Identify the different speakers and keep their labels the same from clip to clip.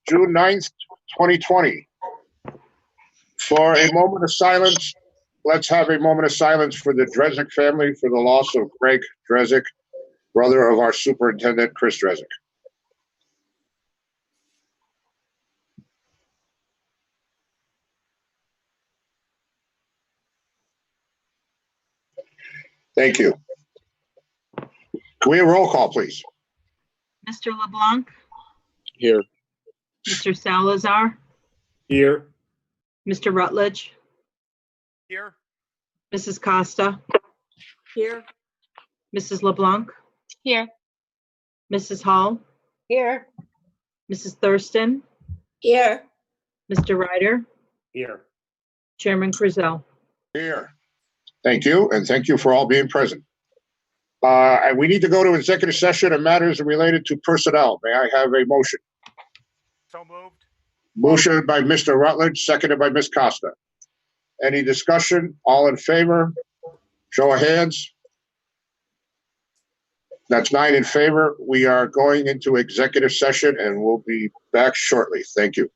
Speaker 1: June 9th, 2020. For a moment of silence, let's have a moment of silence for the Drezik family for the loss of Greg Drezik, brother of our superintendent, Chris Drezik. Thank you. Can we have a roll call, please?
Speaker 2: Mr. LeBlanc,
Speaker 3: Here.
Speaker 2: Mr. Salazar,
Speaker 3: Here.
Speaker 2: Mr. Rutledge,
Speaker 4: Here.
Speaker 2: Mrs. Costa,
Speaker 5: Here.
Speaker 2: Mrs. LeBlanc,
Speaker 5: Here.
Speaker 2: Mrs. Hall,
Speaker 5: Here.
Speaker 2: Mrs. Thurston,
Speaker 5: Here.
Speaker 2: Mr. Ryder,
Speaker 3: Here.
Speaker 2: Chairman Cruzel.
Speaker 1: Here. Thank you, and thank you for all being present. And we need to go to executive session on matters related to personnel. May I have a motion?
Speaker 4: So moved.
Speaker 1: Motion by Mr. Rutledge, seconded by Ms. Costa. Any discussion? All in favor? Show of hands. That's 9 in favor. We are going into executive session and we'll be back shortly. Thank you.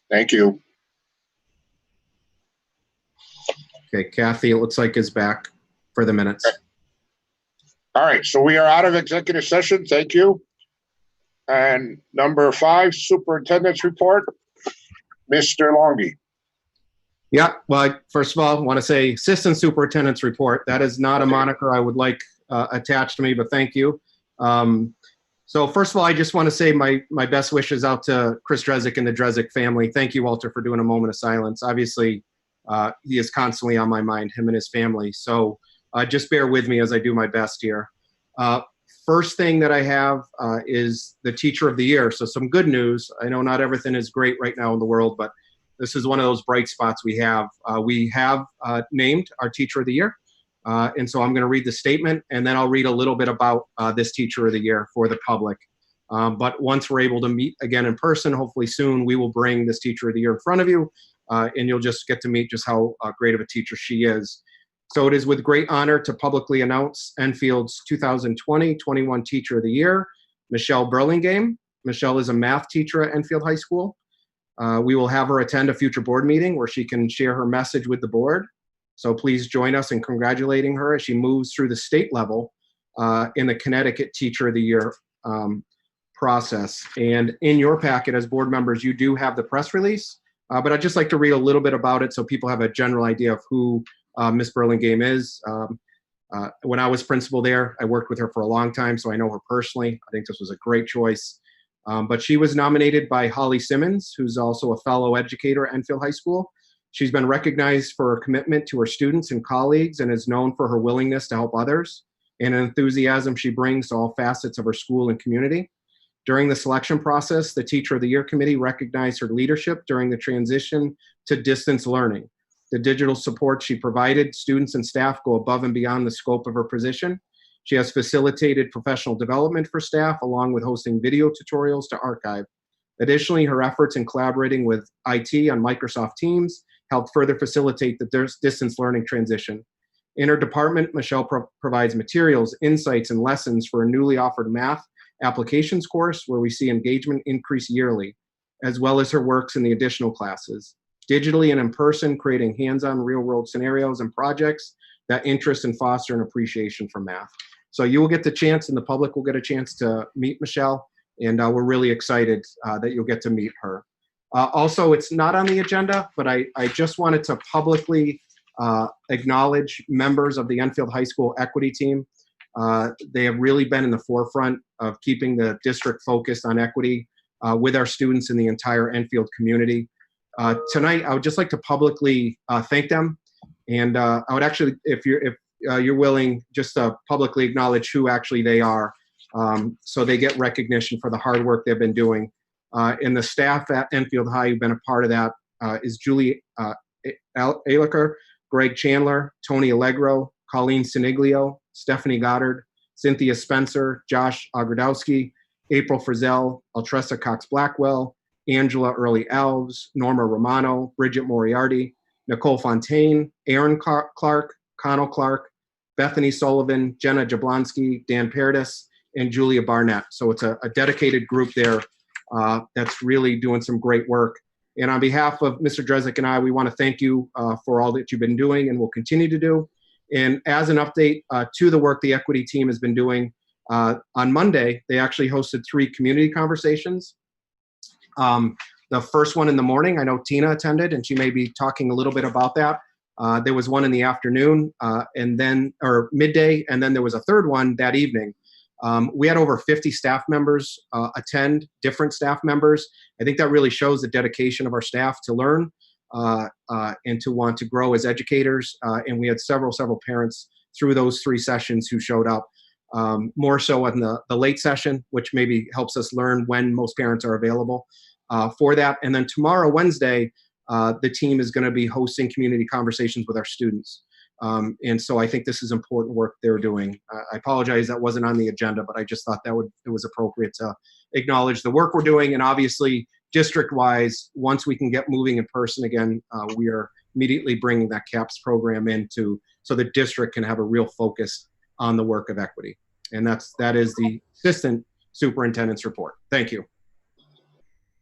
Speaker 1: Thank you.
Speaker 6: Okay, Kathy, it looks like is back for the minutes.
Speaker 1: All right, so we are out of executive session. Thank you. And number 5, superintendent's report. Mr. Longi.
Speaker 6: Yeah, well, first of all, I want to say Assistant Superintendent's report. That is not a moniker I would like attached to me, but thank you. So first of all, I just want to say my best wishes out to Chris Drezek and the Drezek family. Thank you, Walter, for doing a moment of silence. Obviously, he is constantly on my mind, him and his family. So just bear with me as I do my best here. First thing that I have is the Teacher of the Year. So some good news. I know not everything is great right now in the world, but this is one of those bright spots we have. We have named our Teacher of the Year. And so I'm going to read the statement, and then I'll read a little bit about this Teacher of the Year for the public. But once we're able to meet again in person, hopefully soon, we will bring this Teacher of the Year in front of you, and you'll just get to meet just how great of a teacher she is. So it is with great honor to publicly announce Enfield's 2020-21 Teacher of the Year, Michelle Burlingame. Michelle is a math teacher at Enfield High School. We will have her attend a future board meeting where she can share her message with the board. So please join us in congratulating her as she moves through the state level in the Connecticut Teacher of the Year process. And in your packet as board members, you do have the press release, but I'd just like to read a little bit about it so people have a general idea of who Miss Burlingame is. When I was principal there, I worked with her for a long time, so I know her personally. I think this was a great choice. But she was nominated by Holly Simmons, who's also a fellow educator at Enfield High School. She's been recognized for her commitment to her students and colleagues and is known for her willingness to help others and an enthusiasm she brings to all facets of her school and community. During the selection process, the Teacher of the Year Committee recognized her leadership during the transition to distance learning. The digital support she provided students and staff go above and beyond the scope of her position. She has facilitated professional development for staff along with hosting video tutorials to archive. Additionally, her efforts in collaborating with IT on Microsoft Teams helped further facilitate the distance learning transition. In her department, Michelle provides materials, insights, and lessons for a newly offered math applications course where we see engagement increase yearly, as well as her works in the additional classes. Digitally and in person, creating hands-on real-world scenarios and projects that interest and foster an appreciation for math. So you will get the chance, and the public will get a chance to meet Michelle, and we're really excited that you'll get to meet her. Also, it's not on the agenda, but I just wanted to publicly acknowledge members of the Enfield High School equity team. They have really been in the forefront of keeping the district focused on equity with our students in the entire Enfield community. Tonight, I would just like to publicly thank them. And I would actually, if you're willing, just to publicly acknowledge who actually they are, so they get recognition for the hard work they've been doing. And the staff at Enfield High who've been a part of that is Julie Ehrlicher, Greg Chandler, Tony Allegro, Colleen Siniglio, Stephanie Goddard, Cynthia Spencer, Josh Ogrodowski, April Frizzell, Altressa Cox-Blackwell, Angela Early Alves, Norma Romano, Bridget Moriarty, Nicole Fontaine, Aaron Clark, Connell Clark, Bethany Sullivan, Jenna Jablonski, Dan Paradis, and Julia Barnett. So it's a dedicated group there that's really doing some great work. And on behalf of Mr. Drezek and I, we want to thank you for all that you've been doing and will continue to do. And as an update to the work the equity team has been doing, on Monday, they actually hosted 3 community conversations. The first one in the morning, I know Tina attended, and she may be talking a little bit about that. There was one in the afternoon, or midday, and then there was a third one that evening. We had over 50 staff members attend, different staff members. I think that really shows the dedication of our staff to learn and to want to grow as educators. And we had several parents through those 3 sessions who showed up. More so in the late session, which maybe helps us learn when most parents are available for that. And then tomorrow, Wednesday, the team is going to be hosting community conversations with our students. And so I think this is important work they're doing. I apologize that wasn't on the agenda, but I just thought that it was appropriate to acknowledge the work we're doing. And obviously, district-wise, once we can get moving in person again, we are immediately bringing that CAPS program in so the district can have a real focus on the work of equity. And that is the Assistant Superintendent's report. Thank you.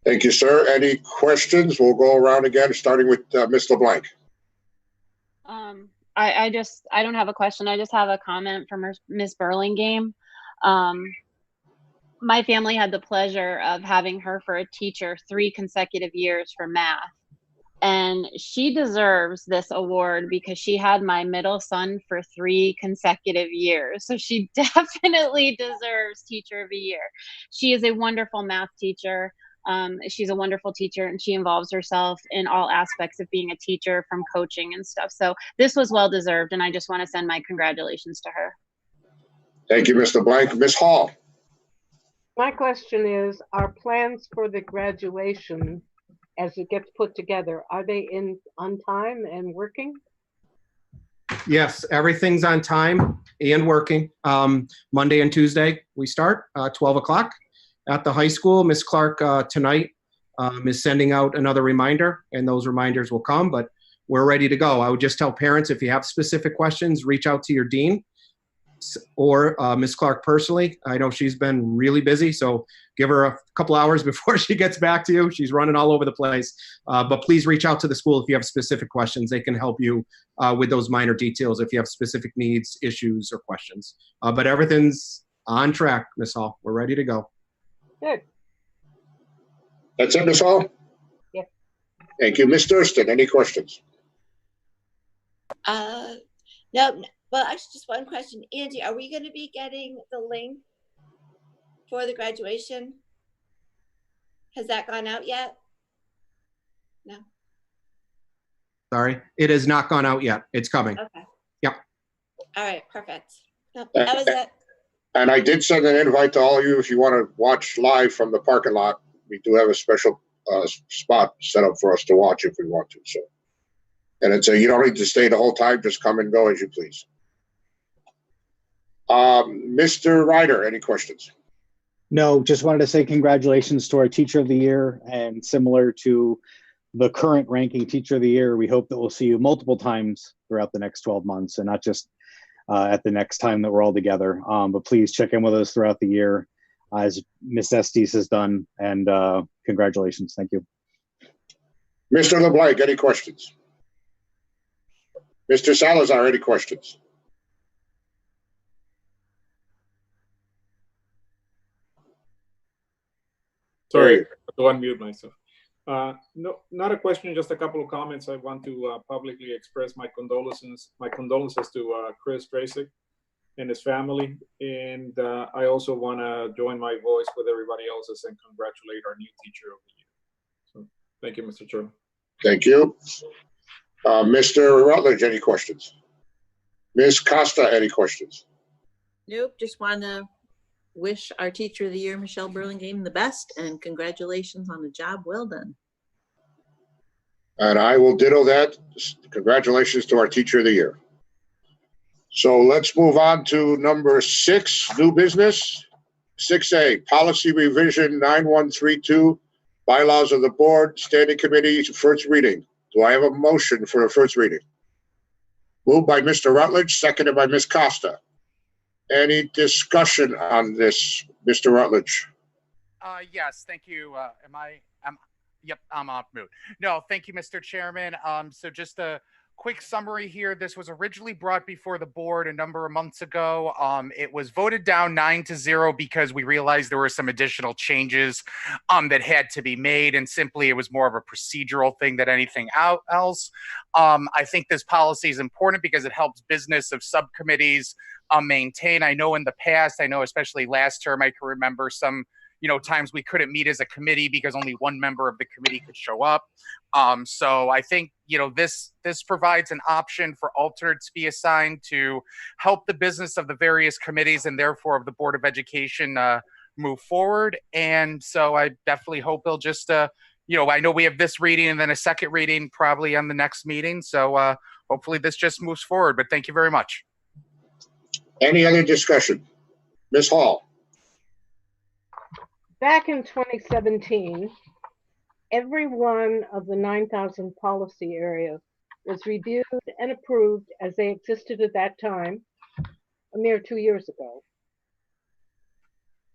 Speaker 1: Thank you, sir. Any questions? We'll go around again, starting with Ms. LeBlanc.
Speaker 5: I don't have a question. I just have a comment from Miss Burlingame. My family had the pleasure of having her for a teacher 3 consecutive years for math. And she deserves this award because she had my middle son for 3 consecutive years. So she definitely deserves Teacher of the Year. She is a wonderful math teacher. She's a wonderful teacher, and she involves herself in all aspects of being a teacher, from coaching and stuff. So this was well deserved, and I just want to send my congratulations to her.
Speaker 1: Thank you, Mr. Blank. Ms. Hall.
Speaker 7: My question is, our plans for the graduation, as it gets put together, are they on time and working?
Speaker 6: Yes, everything's on time and working. Monday and Tuesday, we start 12 o'clock at the high school. Ms. Clark tonight is sending out another reminder, and those reminders will come, but we're ready to go. I would just tell parents, if you have specific questions, reach out to your dean or Ms. Clark personally. I know she's been really busy, so give her a couple hours before she gets back to you. She's running all over the place. But please reach out to the school if you have specific questions. They can help you with those minor details if you have specific needs, issues, or questions. But everything's on track, Ms. Hall. We're ready to go.
Speaker 7: Good.
Speaker 1: That's it, Ms. Hall?
Speaker 7: Yes.
Speaker 1: Thank you. Ms. Thurston, any questions?
Speaker 5: No, well, actually, just one question. Andy, are we going to be getting the link for the graduation? Has that gone out yet? No.
Speaker 6: Sorry, it has not gone out yet. It's coming.
Speaker 5: Okay.
Speaker 6: Yep.
Speaker 5: All right, perfect. No, that was it.
Speaker 1: And I did send an invite to all of you if you want to watch live from the parking lot. We do have a special spot set up for us to watch if we want to. So, and it's you don't need to stay the whole time. Just come and go as you please. Mr. Ryder, any questions?
Speaker 8: No, just wanted to say congratulations to our Teacher of the Year, and similar to the current ranking Teacher of the Year, we hope that we'll see you multiple times throughout the next 12 months and not just at the next time that we're all together. But please check in with us throughout the year as Ms. Estes has done, and congratulations. Thank you.
Speaker 1: Mr. LeBlanc, any questions? Mr. Salazar, any questions?
Speaker 3: Sorry, I have to unmute myself. No, not a question, just a couple of comments. I want to publicly express my condolences to Chris Drasik and his family. And I also want to join my voice with everybody else's and congratulate our new Teacher of the Year. So thank you, Mr. Chairman.
Speaker 1: Thank you. Mr. Rutledge, any questions? Ms. Costa, any questions?
Speaker 9: Nope, just want to wish our Teacher of the Year, Michelle Burlingame, the best, and congratulations on a job well done.
Speaker 1: And I will ditto that. Congratulations to our Teacher of the Year. So let's move on to number 6, new business. 6A, policy revision 9132, bylaws of the board, standing committee, first reading. Do I have a motion for the first reading? Moved by Mr. Rutledge, seconded by Ms. Costa. Any discussion on this, Mr. Rutledge?
Speaker 4: Yes, thank you. Yep, I'm off mute. No, thank you, Mr. Chairman. So just a quick summary here. This was originally brought before the board a number of months ago. It was voted down 9-0 because we realized there were some additional changes that had to be made, and simply it was more of a procedural thing than anything else. I think this policy is important because it helps business of subcommittees maintain. I know in the past, especially last term, I can remember some times we couldn't meet as a committee because only one member of the committee could show up. So I think, this provides an option for alternates to be assigned to help the business of the various committees and therefore of the Board of Education move forward. And so I definitely hope they'll just, I know we have this reading and then a second reading probably on the next meeting. So hopefully this just moves forward, but thank you very much.
Speaker 1: Any other discussion? Ms. Hall?
Speaker 7: Back in 2017, every one of the 9,000 policy areas was reviewed and approved as they existed at that time, a mere 2 years ago.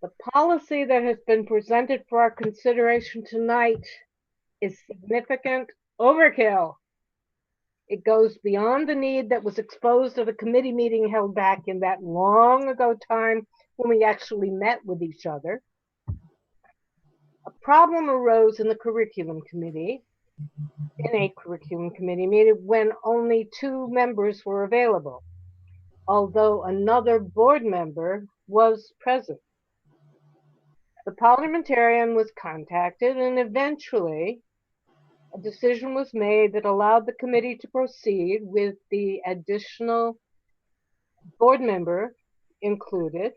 Speaker 7: The policy that has been presented for our consideration tonight is significant overkill. It goes beyond the need that was exposed at a committee meeting held back in that long ago time when we actually met with each other. A problem arose in a curriculum committee meeting when only 2 members were available, although another board member was present. The parliamentarian was contacted, and eventually a decision was made that allowed the committee to proceed with the additional board member included.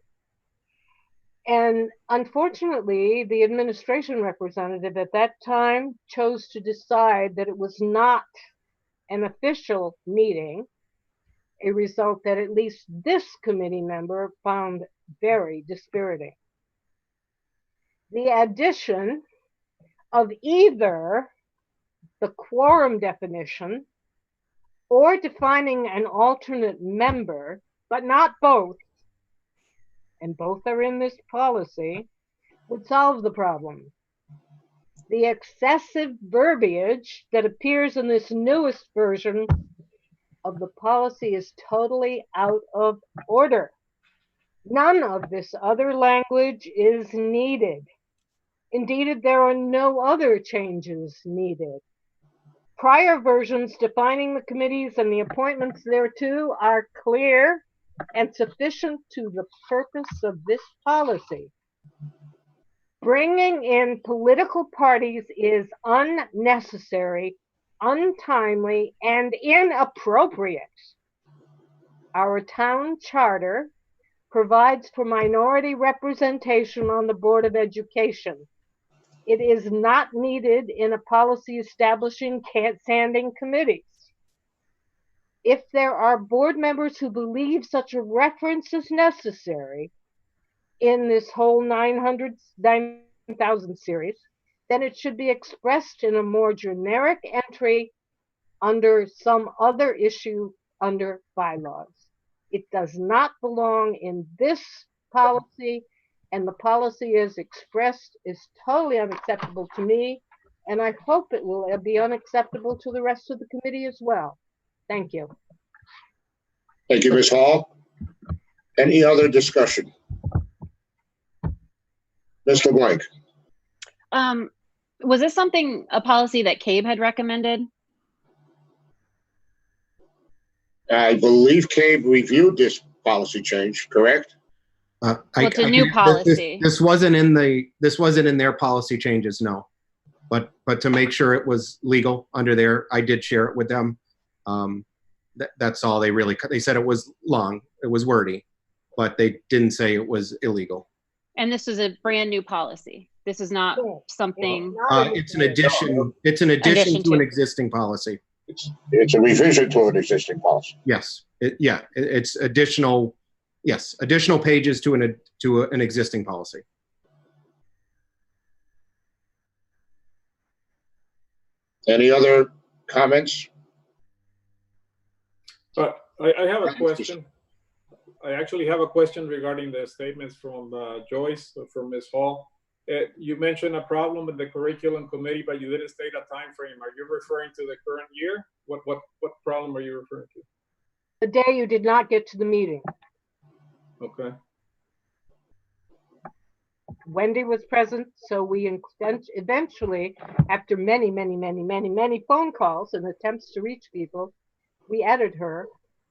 Speaker 7: And unfortunately, the administration representative at that time chose to decide that it was not an official meeting, a result that at least this committee member found very dispiriting. The addition of either the quorum definition or defining an alternate member, but not both, and both are in this policy, would solve the problem. The excessive verbiage that appears in this newest version of the policy is totally out of order. None of this other language is needed. Indeed, there are no other changes needed. Prior versions defining the committees and the appointments thereto are clear and sufficient to the purpose of this policy. Bringing in political parties is unnecessary, untimely, and inappropriate. Our town charter provides for minority representation on the Board of Education. It is not needed in a policy establishing standing committees. If there are board members who believe such a reference is necessary in this whole 9,000 series, then it should be expressed in a more generic entry under some other issue under bylaws. It does not belong in this policy, and the policy as expressed is totally unacceptable to me, and I hope it will be unacceptable to the rest of the committee as well. Thank you.
Speaker 1: Thank you, Ms. Hall. Any other discussion? Ms. LeBlanc?
Speaker 5: Was this a policy that CABE had recommended?
Speaker 1: I believe CABE reviewed this policy change, correct?
Speaker 5: It's a new policy.
Speaker 6: This wasn't in their policy changes, no. But to make sure it was legal under there, I did share it with them. That's all they said it was long, it was wordy, but they didn't say it was illegal.
Speaker 5: And this is a brand new policy. This is not something.
Speaker 6: It's an addition. It's an addition to an existing policy.
Speaker 1: It's a revision to an existing policy.
Speaker 6: Yes. It's additional. Yes, additional pages to an existing policy.
Speaker 1: Any other comments?
Speaker 3: I have a question. I actually have a question regarding the statements from Joyce, from Ms. Hall. You mentioned a problem with the curriculum committee, but you didn't state a time frame. Are you referring to the current year? What problem are you referring to?
Speaker 7: The day you did not get to the meeting.
Speaker 3: Okay.
Speaker 7: Wendy was present, so we eventually, after many phone calls and attempts to reach people, we added her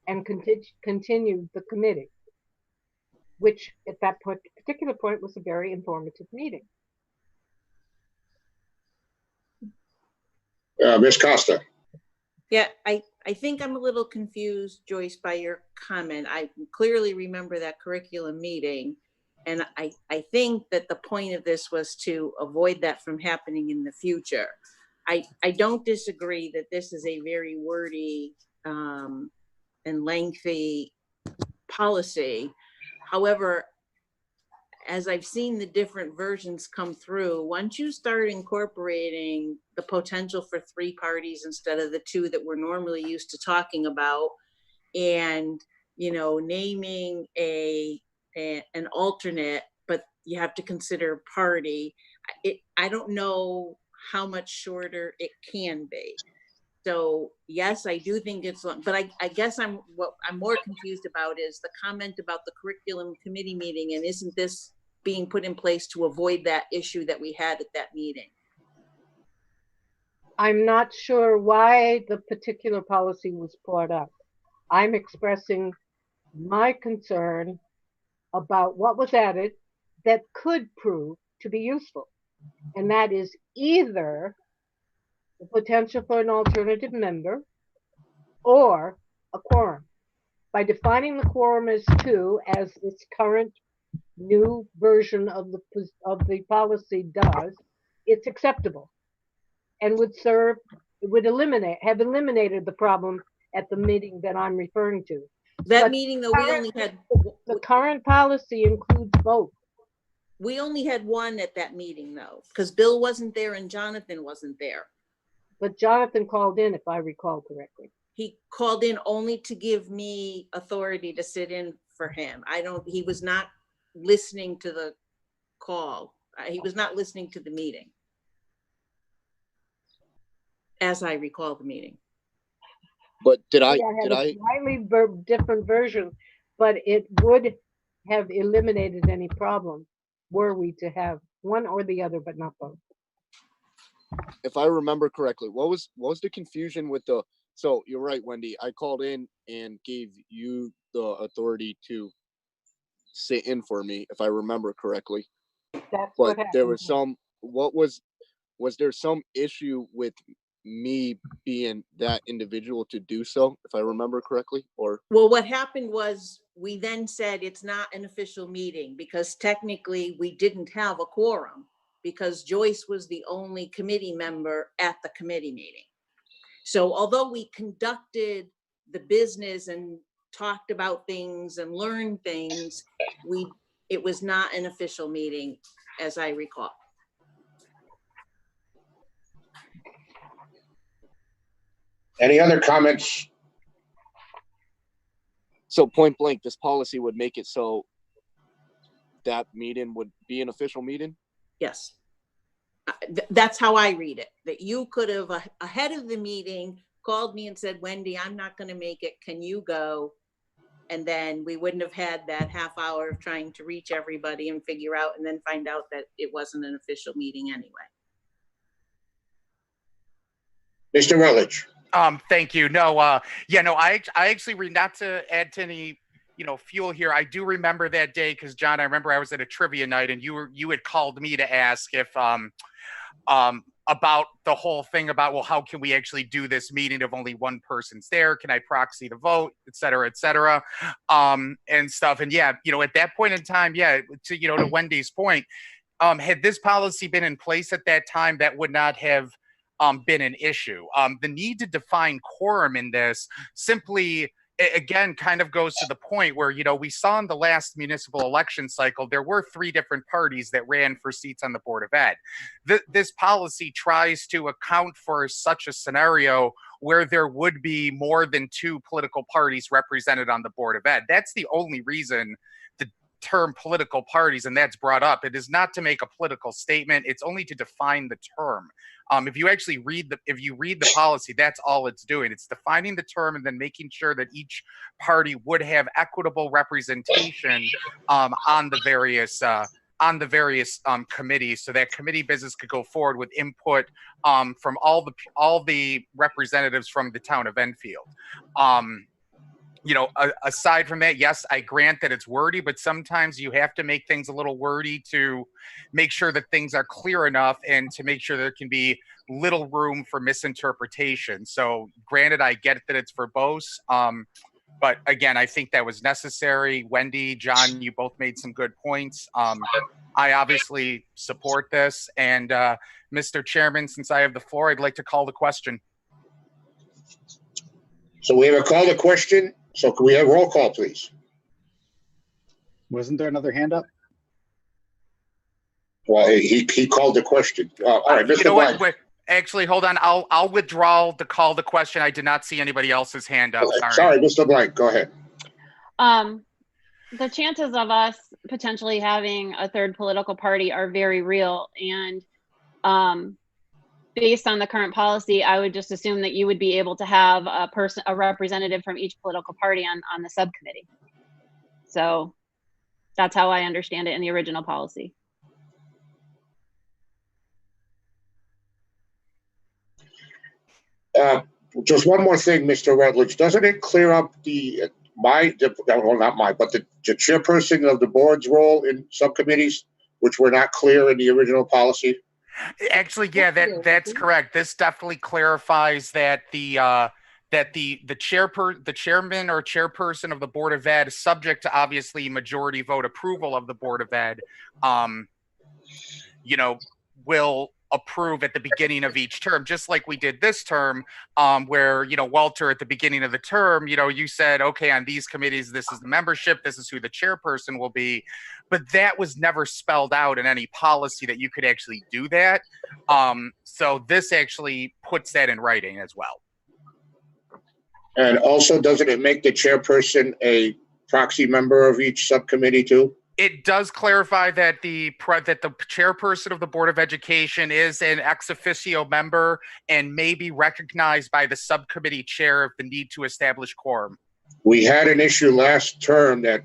Speaker 7: and continued the committee, which at that particular point was a very informative meeting.
Speaker 1: Ms. Costa?
Speaker 9: Yeah, I think I'm a little confused, Joyce, by your comment. I clearly remember that curriculum meeting, and I think that the point of this was to avoid that from happening in the future. I don't disagree that this is a very wordy and lengthy policy. However, as I've seen the different versions come through, once you start incorporating the potential for 3 parties instead of the 2 that we're normally used to talking about, and naming an alternate, but you have to consider party. I don't know how much shorter it can be. So yes, I do think it's long, but I guess what I'm more confused about is the comment about the curriculum committee meeting, and isn't this being put in place to avoid that issue that we had at that meeting?
Speaker 7: I'm not sure why the particular policy was brought up. I'm expressing my concern about what was added that could prove to be useful. And that is either the potential for an alternative member or a quorum. By defining the quorum as 2, as its current new version of the policy does, it's acceptable and would have eliminated the problem at the meeting that I'm referring to.
Speaker 9: That
Speaker 7: But
Speaker 9: meeting, though, we only had
Speaker 7: the current policy includes both.
Speaker 9: we only had one at that meeting, though, because Bill wasn't there and Jonathan wasn't there.
Speaker 7: But Jonathan called in, if I recall correctly.
Speaker 9: He called in only to give me authority to sit in for him. He was not listening to the call. He was not listening to the meeting, as I recall the meeting.
Speaker 10: But did I?
Speaker 7: A slightly different version, but it would have eliminated any problem were we to have one or the other, but not both.
Speaker 10: If I remember correctly, what was the confusion with the? So you're right, Wendy. I called in and gave you the authority to sit in for me, if I remember correctly.
Speaker 7: That's
Speaker 10: But
Speaker 7: what happened.
Speaker 10: there was some. Was there some issue with me being that individual to do so, if I remember correctly? Or
Speaker 9: Well, what happened was we then said it's not an official meeting because technically we didn't have a quorum because Joyce was the only committee member at the committee meeting. So although we conducted the business and talked about things and learned things, it was not an official meeting, as I recall.
Speaker 1: Any other comments?
Speaker 10: so point blank, this policy would make it so that meeting would be an official meeting?
Speaker 9: Yes. That's how I read it, that you could have, ahead of the meeting, called me and said, Wendy, I'm not going to make it. Can you go? And then we wouldn't have had that half hour of trying to reach everybody and figure out and then find out that it wasn't an official meeting anyway.
Speaker 1: Mr. Rutledge.
Speaker 4: Thank you. No, I actually not to add to any, fuel here. I do remember that day because John, I remember I was at a trivia night and you had called me to ask if, about the whole thing about, well, how can we actually do this meeting if only one person's there? Can I proxy the vote, et cetera, and stuff. And yeah, at that point in time, to Wendy's point, had this policy been in place at that time, that would not have been an issue. The need to define quorum in this simply, again, kind of goes to the point where, we saw in the last municipal election cycle, there were 3 different parties that ran for seats on the Board of Ed. This policy tries to account for such a scenario where there would be more than 2 political parties represented on the Board of Ed. That's the only reason the term political parties, and that's brought up. It is not to make a political statement. It's only to define the term. If you actually read the policy, that's all it's doing. It's defining the term and then making sure that each party would have equitable representation on the various committees, so that committee business could go forward with input from all the representatives from the town of Enfield. Aside from that, yes, I grant that it's wordy, but sometimes you have to make things a little wordy to make sure that things are clear enough and to make sure there can be little room for misinterpretation. So granted, I get that it's verbose, but again, I think that was necessary. Wendy, John, you both made some good points. I obviously support this. And Mr. Chairman, since I have the floor, I'd like to call the question.
Speaker 1: So we have a call to question. So can we have roll call, please?
Speaker 8: Wasn't there another hand up?
Speaker 1: Well, he called the question. All right, Mr.
Speaker 4: You know
Speaker 1: Blank.
Speaker 4: what? Wait, actually, hold on. I'll withdraw the call the question. I did not see anybody else's hand up.
Speaker 1: Sorry, Mr. Blank, go ahead.
Speaker 5: the chances of us potentially having a third political party are very real. And based on the current policy, I would just assume that you would be able to have a representative from each political party on the subcommittee. So that's how I understand it in the original policy.
Speaker 1: Just one more thing, Mr. Rutledge. Doesn't it clear up but the chairperson of the board's role in subcommittees, which were not clear in the original policy?
Speaker 4: Actually, yeah, that's correct. This definitely clarifies that the chairman or chairperson of the Board of Ed, subject to obviously majority vote approval of the Board of Ed, will approve at the beginning of each term, just like we did this term, where, Walter, at the beginning of the term, you said, okay, on these committees, this is the membership, this is who the chairperson will be. But that was never spelled out in any policy that you could actually do that. So this actually puts that in writing as well.
Speaker 1: And also, doesn't it make the chairperson a proxy member of each subcommittee too?
Speaker 4: It does clarify that the chairperson of the Board of Education is an ex officio member and may be recognized by the subcommittee chair of the need to establish quorum.
Speaker 1: We had an issue last term that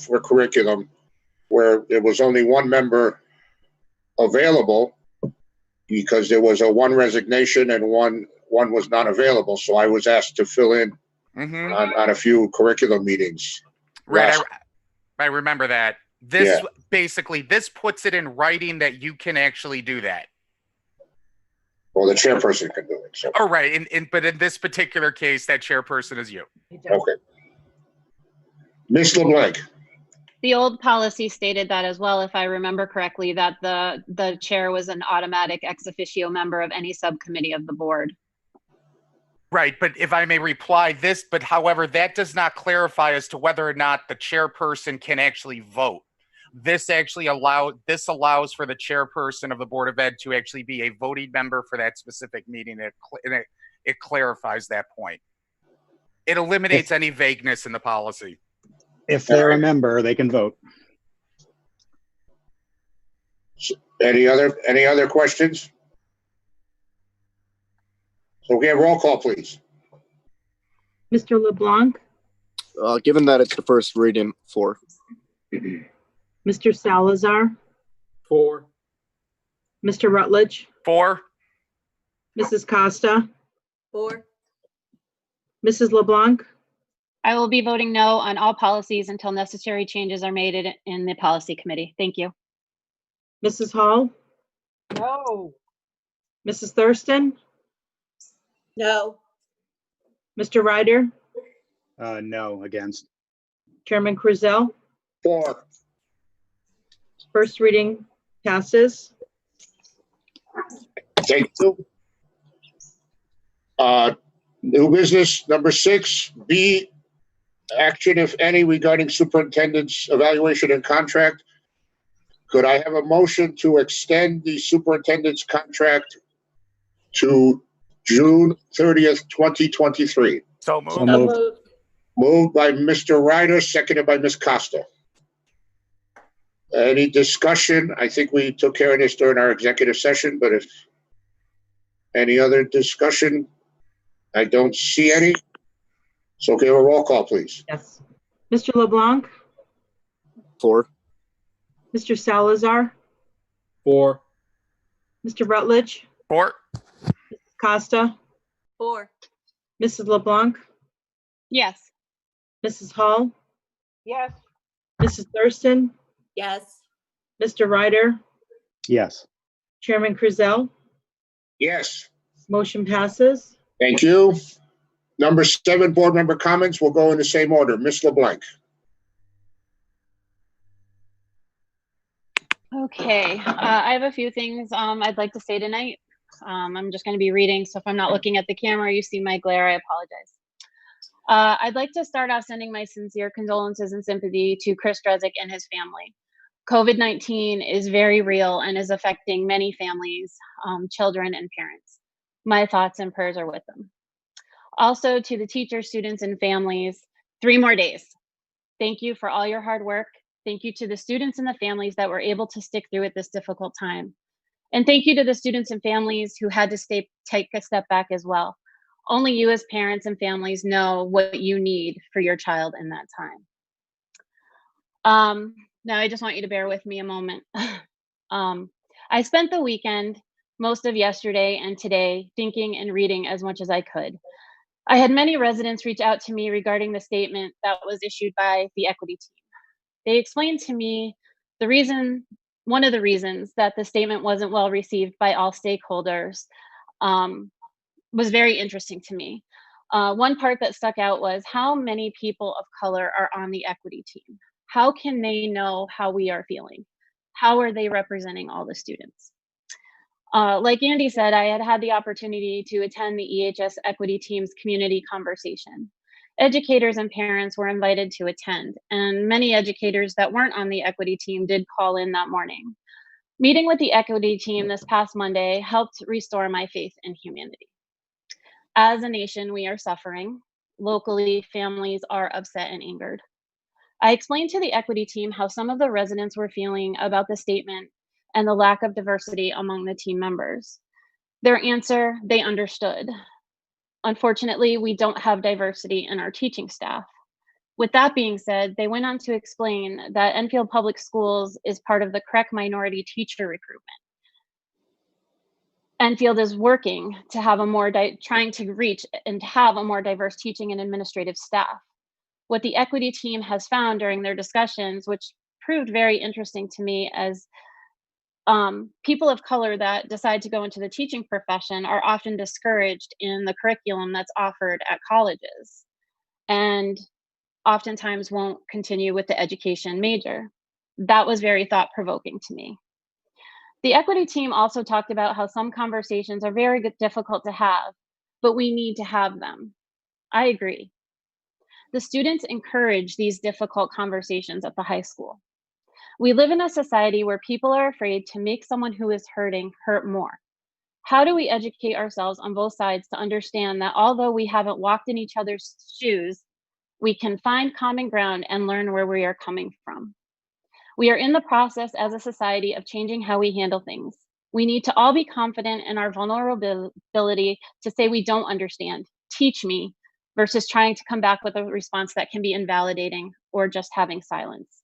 Speaker 1: for curriculum where there was only one member available because there was one resignation and one was not available. So I was asked to fill in on a few curriculum meetings.
Speaker 4: Right. I remember that. Basically, this puts it in writing that you can actually do that.
Speaker 1: Well, the chairperson can do it. So.
Speaker 4: Oh, right. But in this particular case, that chairperson is you.
Speaker 1: Okay. Ms. LeBlanc.
Speaker 5: The old policy stated that as well, if I remember correctly, that the chair was an automatic ex officio member of any subcommittee of the board.
Speaker 4: Right, but if I may reply this, but however, that does not clarify as to whether or not the chairperson can actually vote. This allows for the chairperson of the Board of Ed to actually be a voting member for that specific meeting. It clarifies that point. It eliminates any vagueness in the policy.
Speaker 8: If they're a member, they can vote.
Speaker 1: Any other questions? Okay, roll call, please.
Speaker 2: Mr. LeBlanc,
Speaker 10: Given that it's the first reading, 4.
Speaker 2: Mr. Salazar,
Speaker 3: 4.
Speaker 2: Mr. Rutledge,
Speaker 4: 4.
Speaker 2: Mrs. Costa,
Speaker 9: 4.
Speaker 2: Mrs. LeBlanc,
Speaker 5: I will be voting no on all policies until necessary changes are made in the policy committee. Thank you.
Speaker 2: Mrs. Hall,
Speaker 7: No.
Speaker 2: Mrs. Thurston,
Speaker 9: No.
Speaker 2: Mr. Ryder,
Speaker 8: No, against.
Speaker 2: Chairman Krizel.
Speaker 1: 4.
Speaker 2: First reading passes.
Speaker 1: Thank you. New business number 6, B, action, if any, regarding superintendent's evaluation and contract. Could I have a motion to extend the superintendent's contract to June 30th, 2023?
Speaker 4: So moved.
Speaker 8: So moved.
Speaker 1: Moved by Mr. Ryder, seconded by Ms. Costa. Any discussion? I think we took care of this during our executive session, but if any other discussion, I don't see any. So give a roll call, please.
Speaker 2: Yes. Mr. LeBlanc,
Speaker 10: 4.
Speaker 2: Mr. Salazar,
Speaker 3: 4.
Speaker 2: Mr. Rutledge,
Speaker 4: 4.
Speaker 2: Costa,
Speaker 9: 4.
Speaker 2: Mrs. LeBlanc,
Speaker 5: Yes.
Speaker 2: Mrs. Hall,
Speaker 7: Yes.
Speaker 2: Mrs. Thurston,
Speaker 9: Yes.
Speaker 2: Mr. Ryder,
Speaker 8: Yes.
Speaker 2: Chairman Krizel.
Speaker 1: Yes,
Speaker 2: Motion passes.
Speaker 1: thank you. Number 7, board member comments. We'll go in the same order. Ms. LeBlanc.
Speaker 5: Okay, I have a few things I'd like to say tonight. I'm just going to be reading, so if I'm not looking at the camera, you see my glare, I apologize. I'd like to start off sending my sincere condolences and sympathy to Chris Drezik and his family. COVID-19 is very real and is affecting many families, children, and parents. My thoughts and prayers are with them. Also, to the teachers, students, and families, 3 more days. Thank you for all your hard work. Thank you to the students and the families that were able to stick through at this difficult time. And thank you to the students and families who had to take a step back as well. Only you as parents and families know what you need for your child in that time. Now I just want you to bear with me a moment. I spent the weekend, most of yesterday and today, thinking and reading as much as I could. I had many residents reach out to me regarding the statement that was issued by the equity team. They explained to me one of the reasons that the statement wasn't well received by all stakeholders was very interesting to me. One part that stuck out was how many people of color are on the equity team. How can they know how we are feeling? How are they representing all the students? Like Andy said, I had the opportunity to attend the EHS equity team's community conversation. Educators and parents were invited to attend, and many educators that weren't on the equity team did call in that morning. Meeting with the equity team this past Monday helped restore my faith in humanity. As a nation, we are suffering. Locally, families are upset and angered. I explained to the equity team how some of the residents were feeling about the statement and the lack of diversity among the team members. Their answer, they understood. Unfortunately, we don't have diversity in our teaching staff. With that being said, they went on to explain that Enfield Public Schools is part of the CREC minority teacher recruitment. Enfield is working to have trying to reach and have a more diverse teaching and administrative staff. What the equity team has found during their discussions, which proved very interesting to me as people of color that decide to go into the teaching profession are often discouraged in the curriculum that's offered at colleges and oftentimes won't continue with the education major. That was very thought-provoking to me. The equity team also talked about how some conversations are very difficult to have, but we need to have them. I agree. The students encourage these difficult conversations at the high school. We live in a society where people are afraid to make someone who is hurting hurt more. How do we educate ourselves on both sides to understand that although we haven't walked in each other's shoes, we can find common ground and learn where we are coming from? We are in the process as a society of changing how we handle things. We need to all be confident in our vulnerability to say we don't understand, teach me, versus trying to come back with a response that can be invalidating or just having silence.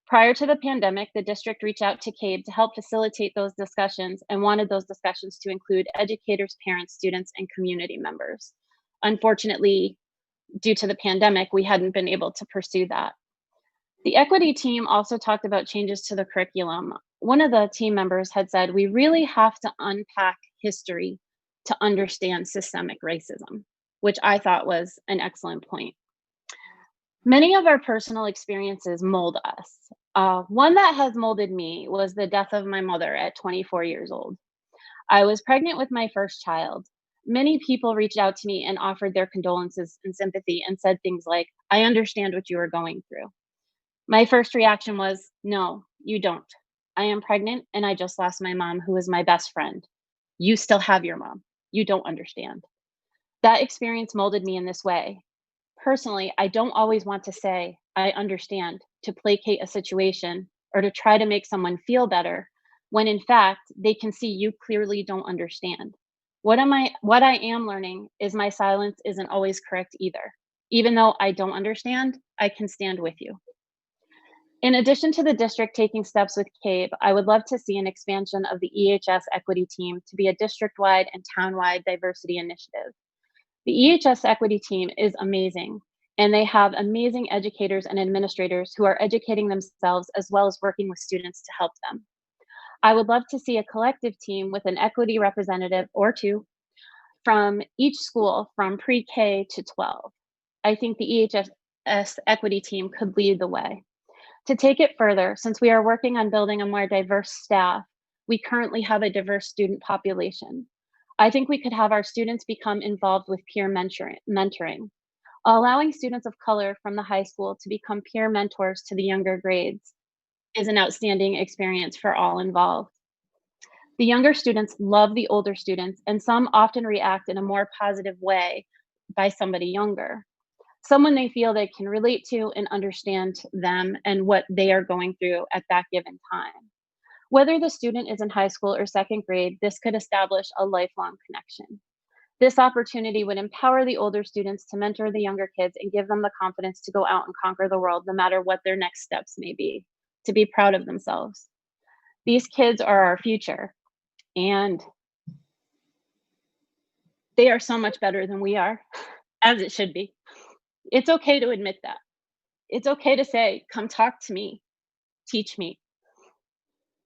Speaker 5: Prior to the pandemic, the district reached out to CABE to help facilitate those discussions and wanted those discussions to include educators, parents, students, and community members. Unfortunately, due to the pandemic, we hadn't been able to pursue that. The equity team also talked about changes to the curriculum. One of the team members had said, we really have to unpack history to understand systemic racism, which I thought was an excellent point. Many of our personal experiences mold us. One that has molded me was the death of my mother at 24 years old. I was pregnant with my first child. Many people reached out to me and offered their condolences and sympathy and said things like, I understand what you are going through. My first reaction was, no, you don't. I am pregnant and I just lost my mom, who is my best friend. You still have your mom. You don't understand. That experience molded me in this way. Personally, I don't always want to say, I understand, to placate a situation or to try to make someone feel better, when in fact, they can see you clearly don't understand. What I am learning is my silence isn't always correct either. Even though I don't understand, I can stand with you. In addition to the district taking steps with CABE, I would love to see an expansion of the EHS equity team to be a district-wide and town-wide diversity initiative. The EHS equity team is amazing, and they have amazing educators and administrators who are educating themselves as well as working with students to help them. I would love to see a collective team with an equity representative or two from each school from pre-K to 12. I think the EHS equity team could lead the way. To take it further, since we are working on building a more diverse staff, we currently have a diverse student population. I think we could have our students become involved with peer mentoring. Allowing students of color from the high school to become peer mentors to the younger grades is an outstanding experience for all involved. The younger students love the older students, and some often react in a more positive way by somebody younger. someone they feel they can relate to and understand them and what they are going through at that given time. Whether the student is in high school or second grade, this could establish a lifelong connection. This opportunity would empower the older students to mentor the younger kids and give them the confidence to go out and conquer the world, no matter what their next steps may be, to be proud of themselves. These kids are our future, and they are so much better than we are, as it should be. It's okay to admit that. It's okay to say, come talk to me, teach me.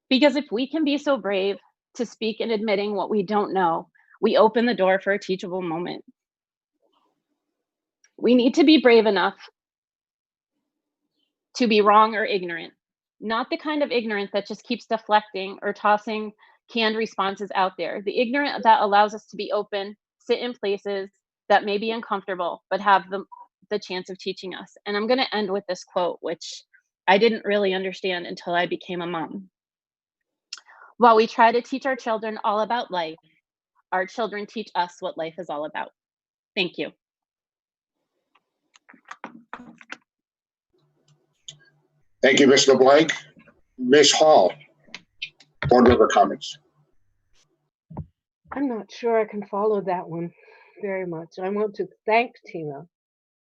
Speaker 5: Because if we can be so brave to speak in admitting what we don't know, we open the door for a teachable moment. We need to be brave enough to be wrong or ignorant, not the kind of ignorance that just keeps deflecting or tossing canned responses out there. The ignorant that allows us to be open, sit in places that may be uncomfortable, but have the chance of teaching us. And I'm going to end with this quote, which I didn't really understand until I became a mom. While we try to teach our children all about life, our children teach us what life is all about. Thank you.
Speaker 1: Thank you, Ms. LeBlanc. Ms. Hall, board member comments.
Speaker 7: I'm not sure I can follow that one very much. I want to thank Tina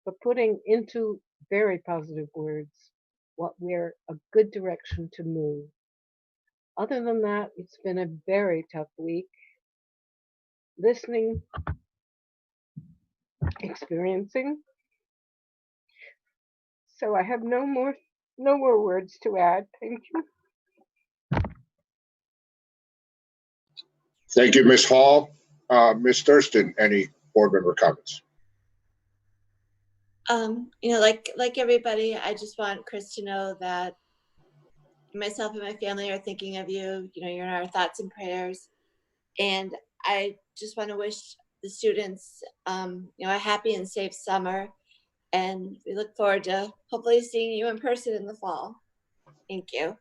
Speaker 7: for putting into very positive words what we're a good direction to move. Other than that, it's been a very tough week. Listening, experiencing. So I have no more words to add. Thank you.
Speaker 1: Thank you, Ms. Hall. Ms. Thurston, any board member comments?
Speaker 11: Like everybody, I just want Chris to know that myself and my family are thinking of you. You're in our thoughts and prayers. And I just want to wish the students, a happy and safe summer. And we look forward to hopefully seeing you in person in the fall. Thank you.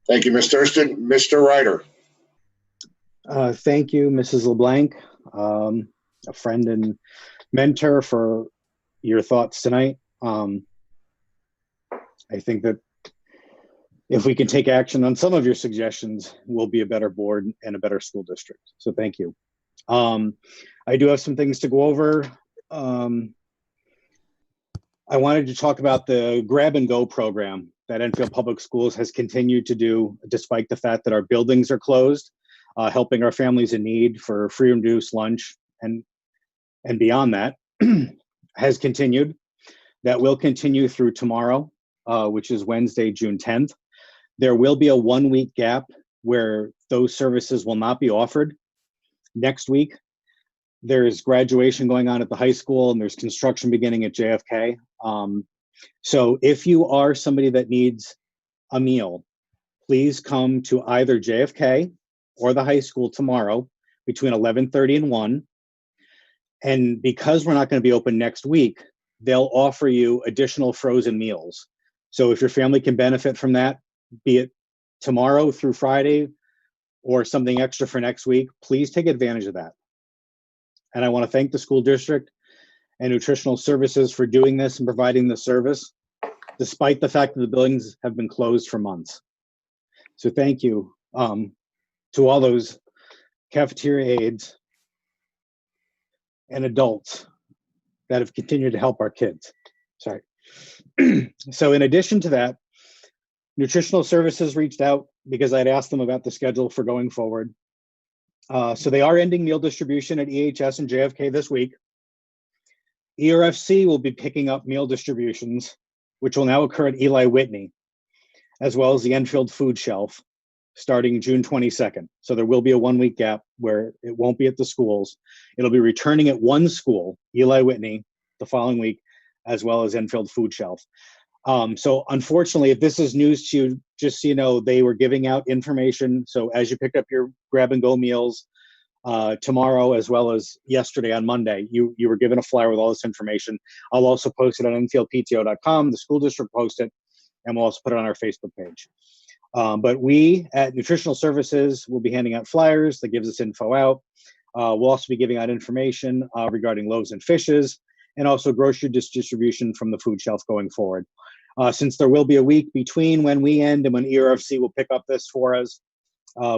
Speaker 1: Thank you, Ms. Thurston. Mr. Ryder.
Speaker 8: Thank you, Mrs. LeBlanc, a friend and mentor, for your thoughts tonight. I think that if we can take action on some of your suggestions, we'll be a better board and a better school district. So thank you. I do have some things to go over. I wanted to talk about the grab and go program that Enfield Public Schools has continued to do despite the fact that our buildings are closed, helping our families in need for free and reduced lunch and beyond that has continued. That will continue through tomorrow, which is Wednesday, June 10th. There will be a 1-week gap where those services will not be offered. Next week, there's graduation going on at the high school and there's construction beginning at JFK. So if you are somebody that needs a meal, please come to either JFK or the high school tomorrow between 11:30 and 1. And because we're not going to be open next week, they'll offer you additional frozen meals. So if your family can benefit from that, be it tomorrow through Friday or something extra for next week, please take advantage of that. And I want to thank the school district and nutritional services for doing this and providing the service, despite the fact that the buildings have been closed for months. So thank you to all those cafeteria aides and adults that have continued to help our kids. Sorry. So in addition to that, nutritional services reached out because I'd asked them about the schedule for going forward. So they are ending meal distribution at EHS and JFK this week. ERFC will be picking up meal distributions, which will now occur at Eli Whitney, as well as the Enfield Food Shelf, starting June 22nd. So there will be a 1-week gap where it won't be at the schools. It'll be returning at one school, Eli Whitney, the following week, as well as Enfield Food Shelf. So unfortunately, if this is news to you, just so you know, they were giving out information. So as you picked up your grab and go meals tomorrow, as well as yesterday on Monday, you were given a flyer with all this information. I'll also post it on enfieldpto.com, the school district post it, and we'll also put it on our Facebook page. But we at Nutritional Services will be handing out flyers that gives us info out. We'll also be giving out information regarding loaves and fishes, and also grocery distribution from the food shelf going forward. Since there will be a week between when we end and when ERFC will pick up this for us,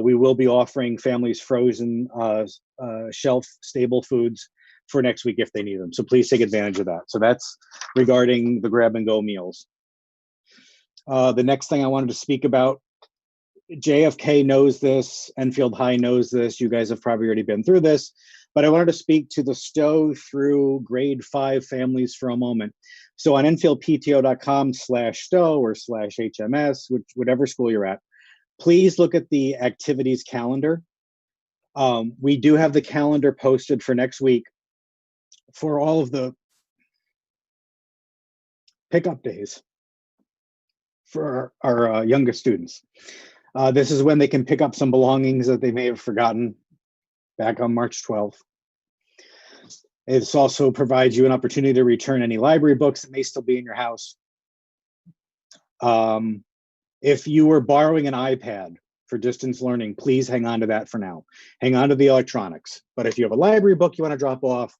Speaker 8: we will be offering families frozen shelf stable foods for next week if they need them. So please take advantage of that. So that's regarding the grab and go meals. The next thing I wanted to speak about, JFK knows this, Enfield High knows this, you guys have probably already been through this, but I wanted to speak to the Stowe through grade 5 families for a moment. So on enfieldpto.com/Stowe or /HMS, whatever school you're at, please look at the activities calendar. We do have the calendar posted for next week for all of the pickup days for our youngest students. This is when they can pick up some belongings that they may have forgotten back on March 12th. It also provides you an opportunity to return any library books that may still be in your house. If you were borrowing an iPad for distance learning, please hang on to that for now. Hang on to the electronics. But if you have a library book you want to drop off,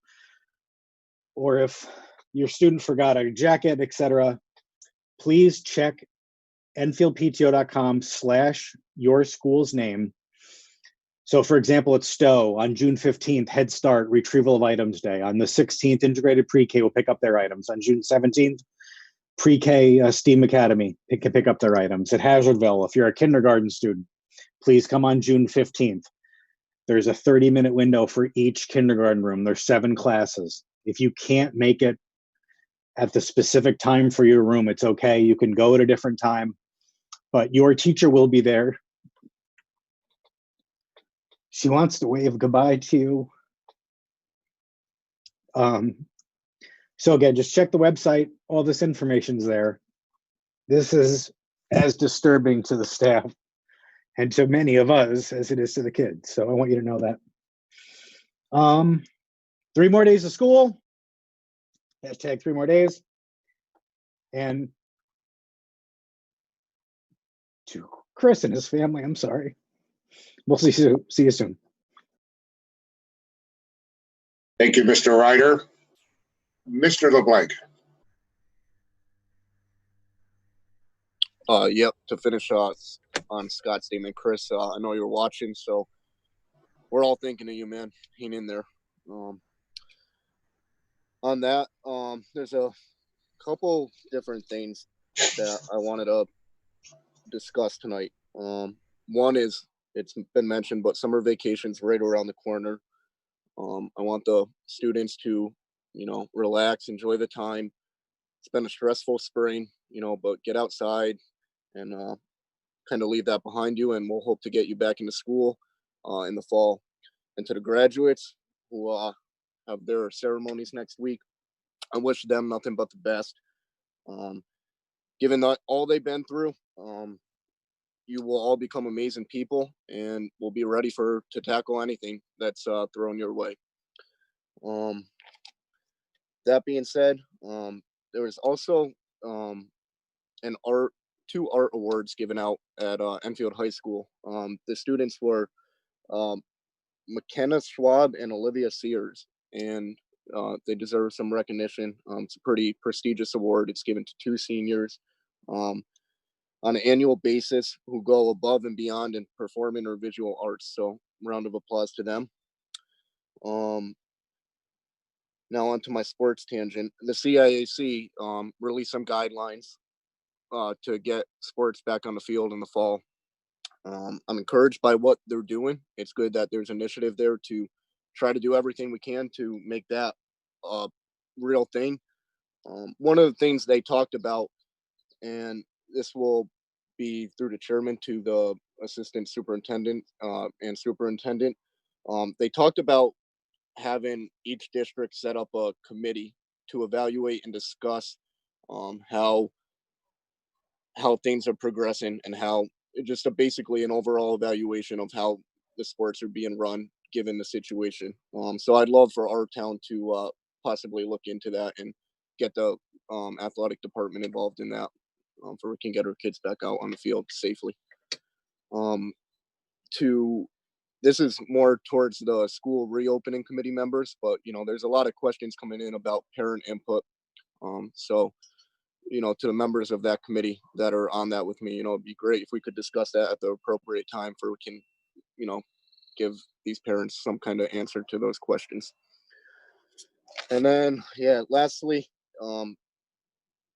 Speaker 8: or if your student forgot a jacket, etc., please check enfieldpto.com/your school's name. So for example, at Stowe on June 15th, Head Start, Retrieval of Items Day. On the 16th, Integrated Pre-K will pick up their items. On June 17th, Pre-K STEAM Academy can pick up their items. At Hazardville, if you're a kindergarten student, please come on June 15th. There's a 30-minute window for each kindergarten room. There's 7 classes. If you can't make it at the specific time for your room, it's okay. You can go at a different time, but your teacher will be there. She wants to wave goodbye to you. So again, just check the website. All this information's there. This is as disturbing to the staff and to many of us as it is to the kids. So I want you to know that. 3 more days of school. Hashtag 3 more days. And to Chris and his family, I'm sorry. We'll see you soon.
Speaker 1: Thank you, Mr. Ryder. Mr. LeBlanc.
Speaker 10: Yep, to finish on Scott's statement, Chris, I know you're watching, so we're all thinking of you, man. Hang in there. On that, there's a couple different things that I wanted to discuss tonight. One is, it's been mentioned, but summer vacation's right around the corner. I want the students to, relax, enjoy the time. It's been a stressful spring, but get outside and kind of leave that behind you, and we'll hope to get you back into school in the fall. And to the graduates who have their ceremonies next week, I wish them nothing but the best. Given that all they've been through, you will all become amazing people, and will be ready to tackle anything that's thrown your way. That being said, there was also two art awards given out at Enfield High School. The students were McKenna Schwab and Olivia Sears, and they deserve some recognition. It's a pretty prestigious award. It's given to 2 seniors on an annual basis who go above and beyond in performing or visual arts. So round of applause to them. Now onto my sports tangent. The CIAC released some guidelines to get sports back on the field in the fall. I'm encouraged by what they're doing. It's good that there's initiative there to try to do everything we can to make that a real thing. One of the things they talked about, and this will be through the chairman to the assistant superintendent and superintendent, they talked about having each district set up a committee to evaluate and discuss how things are progressing, and how just basically an overall evaluation of how the sports are being run given the situation. So I'd love for our town to possibly look into that and get the athletic department involved in that, so we can get our kids back out on the field safely. To this is more towards the school reopening committee members, but there's a lot of questions coming in about parent input. So, to the members of that committee that are on that with me, it'd be great if we could discuss that at the appropriate time for we can, give these parents some kind of answer to those questions. And then, yeah, lastly,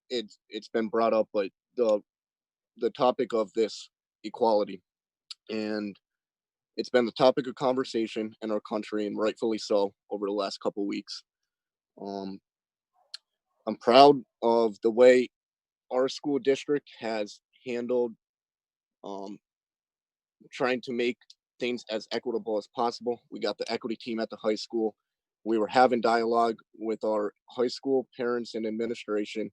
Speaker 10: it's been brought up, but the topic of this equality, and it's been the topic of conversation in our country, and rightfully so, over the last couple weeks. I'm proud of the way our school district has handled trying to make things as equitable as possible. We got the equity team at the high school. We were having dialogue with our high school parents and administration,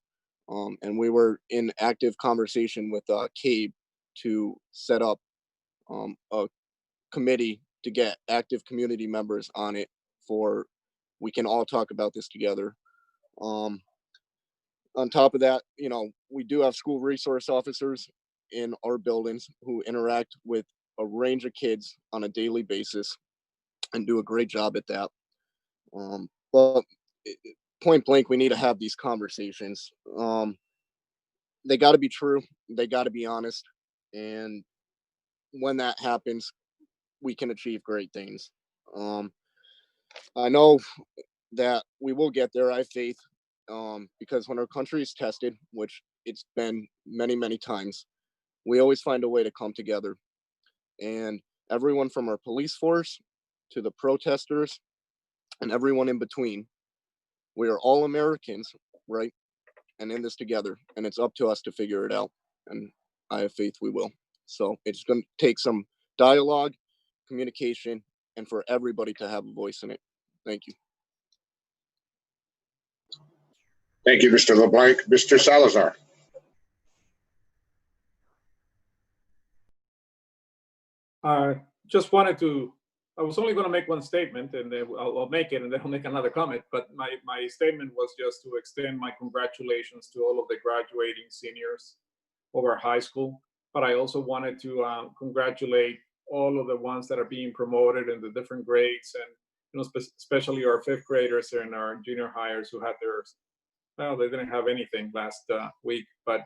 Speaker 10: and we were in active conversation with CABE to set up a committee to get active community members on it we can all talk about this together. On top of that, we do have school resource officers in our buildings who interact with a range of kids on a daily basis and do a great job at that. But point blank, we need to have these conversations. They got to be true. They got to be honest. And when that happens, we can achieve great things. I know that we will get there. I have faith, because when our country is tested, which it's been many, many times, we always find a way to come together. And everyone from our police force to the protesters and everyone in between, we are all Americans, right? And in this together. And it's up to us to figure it out. And I have faith we will. So it's going to take some dialogue, communication, and for everybody to have a voice in it. Thank you.
Speaker 1: Thank you, Mr. LeBlanc. Mr. Salazar.
Speaker 3: Just wanted to, I was only going to make one statement, and then I'll make it, and then I'll make another comment. But my statement was just to extend my congratulations to all of the graduating seniors of our high school. But I also wanted to congratulate all of the ones that are being promoted in the different grades, and especially our fifth graders and our junior hires who had theirs. Well, they didn't have anything last week, but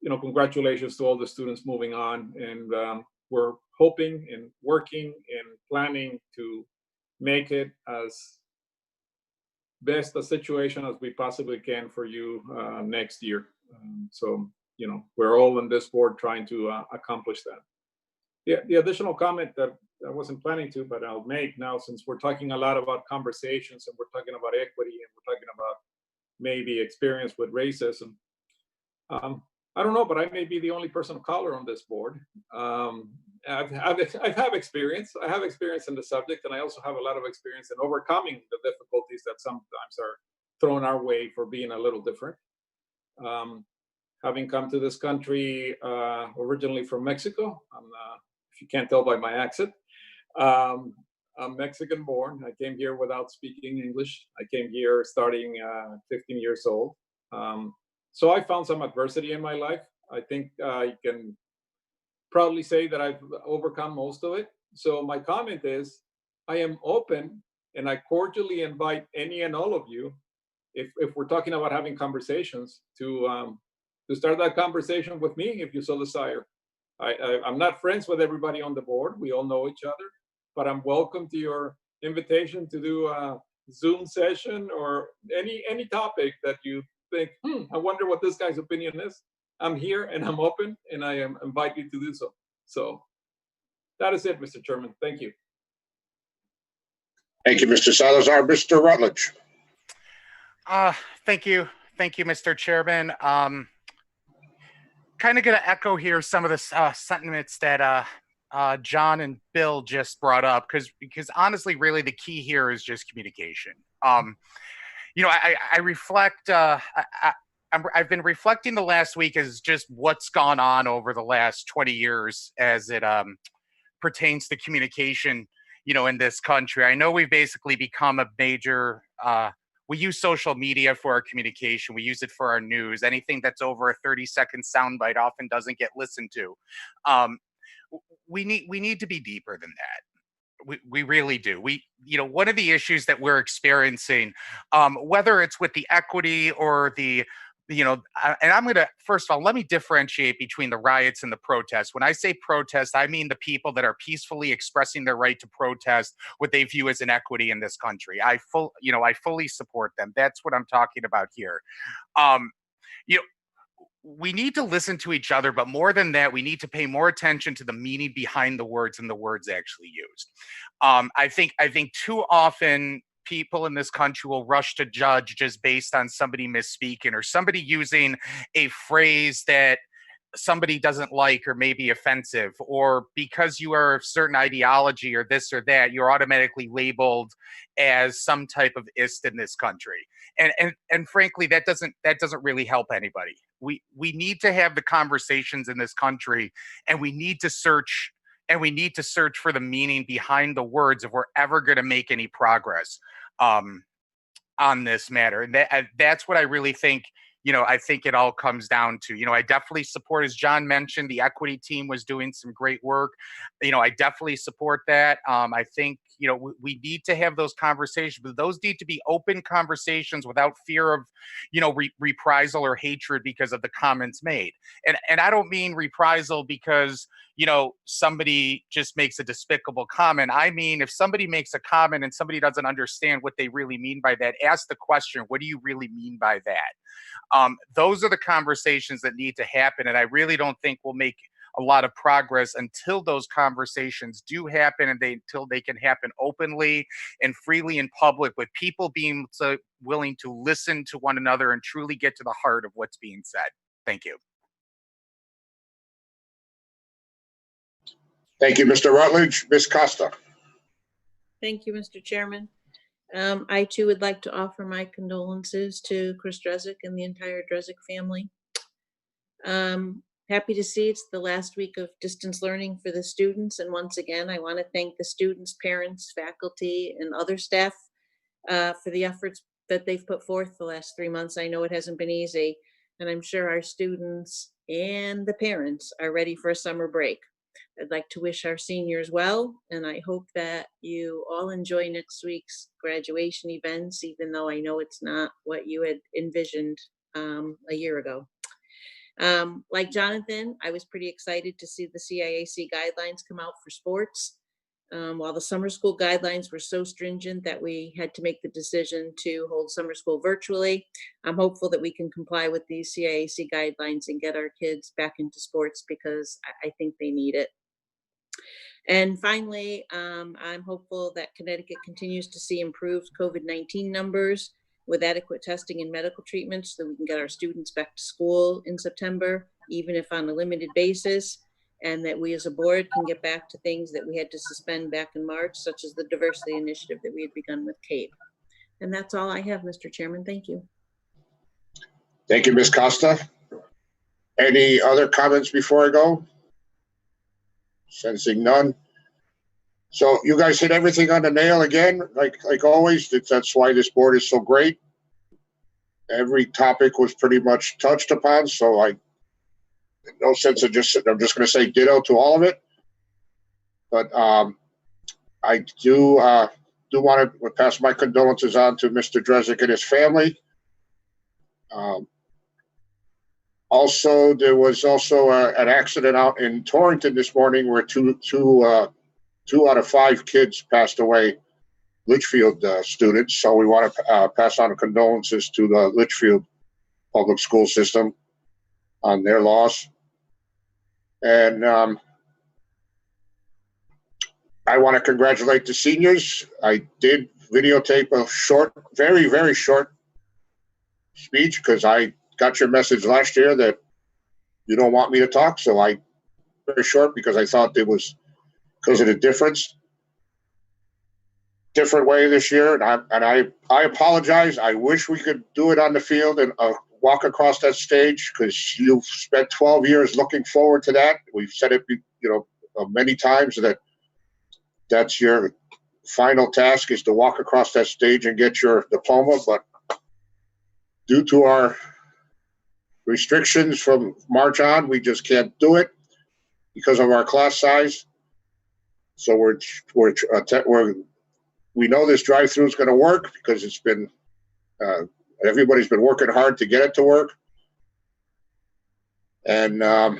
Speaker 3: congratulations to all the students moving on, and we're hoping and working and planning to make it as best a situation as we possibly can for you next year. So we're all on this board trying to accomplish that. The additional comment that I wasn't planning to, but I'll make now, since we're talking a lot about conversations and we're talking about equity and we're talking about maybe experience with racism. I don't know, but I may be the only person of color on this board. I have experience. I have experience in the subject, and I also have a lot of experience in overcoming the difficulties that sometimes are thrown our way for being a little different. Having come to this country originally from Mexico, if you can't tell by my accent, I'm Mexican born. I came here without speaking English. I came here starting 15 years old. So I found some adversity in my life. I think I can proudly say that I've overcome most of it. So my comment is, I am open, and I cordially invite any and all of you, if we're talking about having conversations, to start that conversation with me if you so desire. I'm not friends with everybody on the board. We all know each other, but I'm welcome to your invitation to do a Zoom session or any topic that you think, I wonder what this guy's opinion is. I'm here and I'm open, and I invite you to do so. So that is it, Mr. Chairman. Thank you.
Speaker 1: Thank you, Mr. Salazar. Mr. Rutledge.
Speaker 4: Thank you, Mr. Chairman. Kind of going to echo here some of the sentiments that John and Bill just brought up, because honestly, really the key here is just communication. I reflect. I've been reflecting the last week as just what's gone on over the last 20 years as it pertains to communication, in this country. I know we've basically become a major. We use social media for our communication. We use it for our news. Anything that's over a 30-second soundbite often doesn't get listened to. we need to be deeper than that. We really do. One of the issues that we're experiencing, whether it's with the equity or the, and I'm going to, first of all, let me differentiate between the riots and the protests. When I say protest, I mean the people that are peacefully expressing their right to protest what they view as an equity in this country. I fully support them. That's what I'm talking about here. We need to listen to each other, but more than that, we need to pay more attention to the meaning behind the words and the words actually used. I think too often people in this country will rush to judge just based on somebody misspeaking or somebody using a phrase that somebody doesn't like or may be offensive, or because you are of certain ideology or this or that, you're automatically labeled as some type of ist in this country. And frankly, that doesn't really help anybody. We need to have the conversations in this country, and we need to search for the meaning behind the words if we're ever going to make any progress on this matter. And that's what I really think. I think it all comes down to, I definitely support, as John mentioned, the equity team was doing some great work. I definitely support that. I think, we need to have those conversations, but those need to be open conversations without fear of, reprisal or hatred because of the comments made. And I don't mean reprisal because, somebody just makes a despicable comment. I mean, if somebody makes a comment and somebody doesn't understand what they really mean by that, ask the question, what do you really mean by that? Those are the conversations that need to happen. And I really don't think we'll make a lot of progress until those conversations do happen, and until they can happen openly and freely in public, with people being willing to listen to one another and truly get to the heart of what's being said. Thank you.
Speaker 1: Thank you, Mr. Rutledge. Ms. Costa.
Speaker 9: Thank you, Mr. Chairman. I too would like to offer my condolences to Chris Drezek and the entire Drezek family. Happy to see it's the last week of distance learning for the students. And once again, I want to thank the students, parents, faculty, and other staff for the efforts that they've put forth the last 3 months. I know it hasn't been easy, and I'm sure our students and the parents are ready for a summer break. I'd like to wish our seniors well, and I hope that you all enjoy next week's graduation events, even though I know it's not what you had envisioned a year ago. Like Jonathan, I was pretty excited to see the CIAC guidelines come out for sports. While the summer school guidelines were so stringent that we had to make the decision to hold summer school virtually, I'm hopeful that we can comply with these CIAC guidelines and get our kids back into sports, because I think they need it. And finally, I'm hopeful that Connecticut continues to see improved COVID-19 numbers with adequate testing and medical treatments, so that we can get our students back to school in September, even if on a limited basis, and that we as a board can get back to things that we had to suspend back in March, such as the diversity initiative that we had begun with CAPE. And that's all I have, Mr. Chairman. Thank you.
Speaker 1: Thank you, Ms. Costa. Any other comments before I go? Sensing none. So you guys hit everything on the nail again, like always. That's why this board is so great. Every topic was pretty much touched upon, so no sense of I'm just going to say ditto to all of it. But I do want to pass my condolences on to Mr. Drezek and his family. Also, there was also an accident out in Torrington this morning where two out of 5 kids passed away, Litchfield students. So we want to pass on condolences to the Litchfield public school system on their loss. And I want to congratulate the seniors. I did videotape a short, very, very short speech, because I got your message last year that you don't want me to talk. So very short, because I thought it was because of the different way this year. And I apologize. I wish we could do it on the field and walk across that stage, because you've spent 12 years looking forward to that. We've said it, many times, that's your final task, is to walk across that stage and get your diploma. But due to our restrictions from March on, we just can't do it. because of our class size. So we know this drive-through is going to work because it's been, everybody's been working hard to get it to work. And I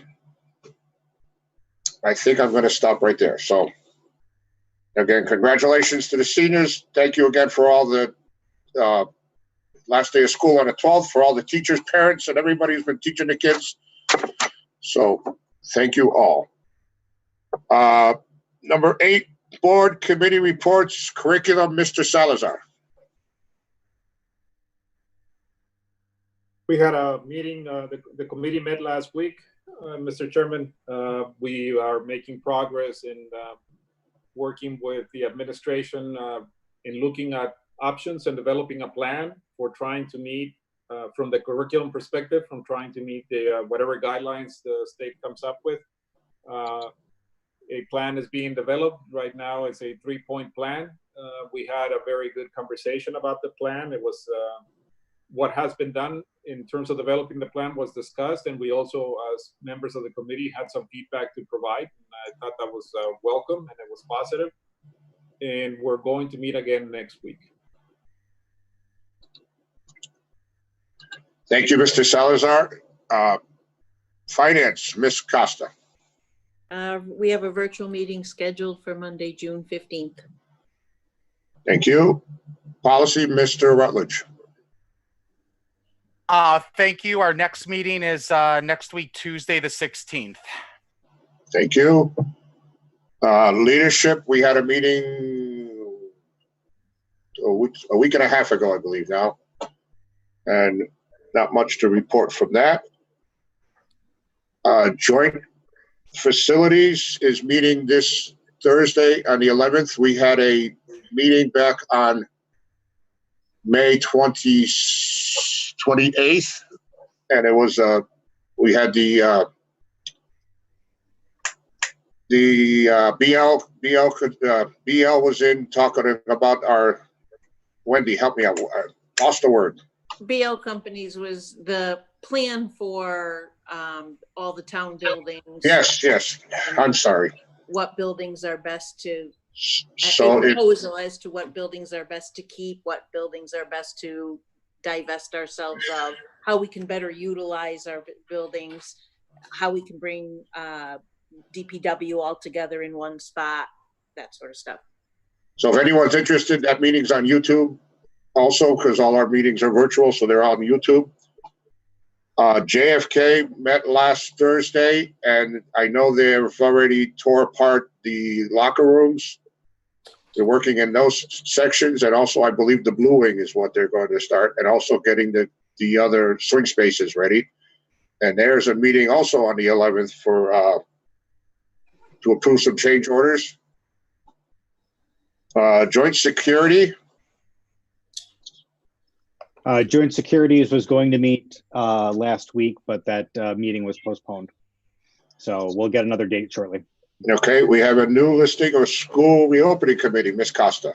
Speaker 1: think I'm going to stop right there. So again, congratulations to the seniors. Thank you again for all the last day of school on the 12th, for all the teachers, parents, and everybody who's been teaching the kids. So thank you all. Number 8, board committee reports, curriculum, Mr. Salazar.
Speaker 3: We had a meeting, the committee met last week, Mr. Chairman. We are making progress in working with the administration in looking at options and developing a plan for trying to meet, from the curriculum perspective, from trying to meet the whatever guidelines the state comes up with. A plan is being developed right now. It's a 3-point plan. We had a very good conversation about the plan. It was what has been done in terms of developing the plan was discussed, and we also, as members of the committee, had some feedback to provide. And I thought that was welcome and it was positive. And we're going to meet again next week.
Speaker 1: Thank you, Mr. Salazar. Finance, Ms. Costa.
Speaker 9: We have a virtual meeting scheduled for Monday, June 15th.
Speaker 1: Thank you. Policy, Mr. Rutledge.
Speaker 4: Thank you. Our next meeting is next week, Tuesday, the 16th.
Speaker 1: Thank you. Leadership, we had a meeting a week and a half ago, I believe now, and not much to report from that. Joint facilities is meeting this Thursday on the 11th. We had a meeting back on May 28th, and it was we had the BL was in talking about our, Wendy, help me out. I lost the word.
Speaker 9: BL Companies was the plan for all the town buildings.
Speaker 1: Yes. I'm sorry.
Speaker 9: What buildings are best to,
Speaker 1: so
Speaker 9: a proposal as to what buildings are best to keep, what buildings are best to divest ourselves of, how we can better utilize our buildings, how we can bring DPW all together in one spot, that sort of stuff.
Speaker 1: So if anyone's interested, that meeting's on YouTube also, because all our meetings are virtual, so they're on YouTube. JFK met last Thursday, and I know they've already tore apart the locker rooms. They're working in those sections, and also I believe the Blue Wing is what they're going to start, and also getting the other swing spaces ready. And there's a meeting also on the 11th for to approve some change orders. Joint security.
Speaker 8: Joint Securities was going to meet last week, but that meeting was postponed. So we'll get another date shortly.
Speaker 1: Okay, we have a new listing of school reopening committee, Ms. Costa.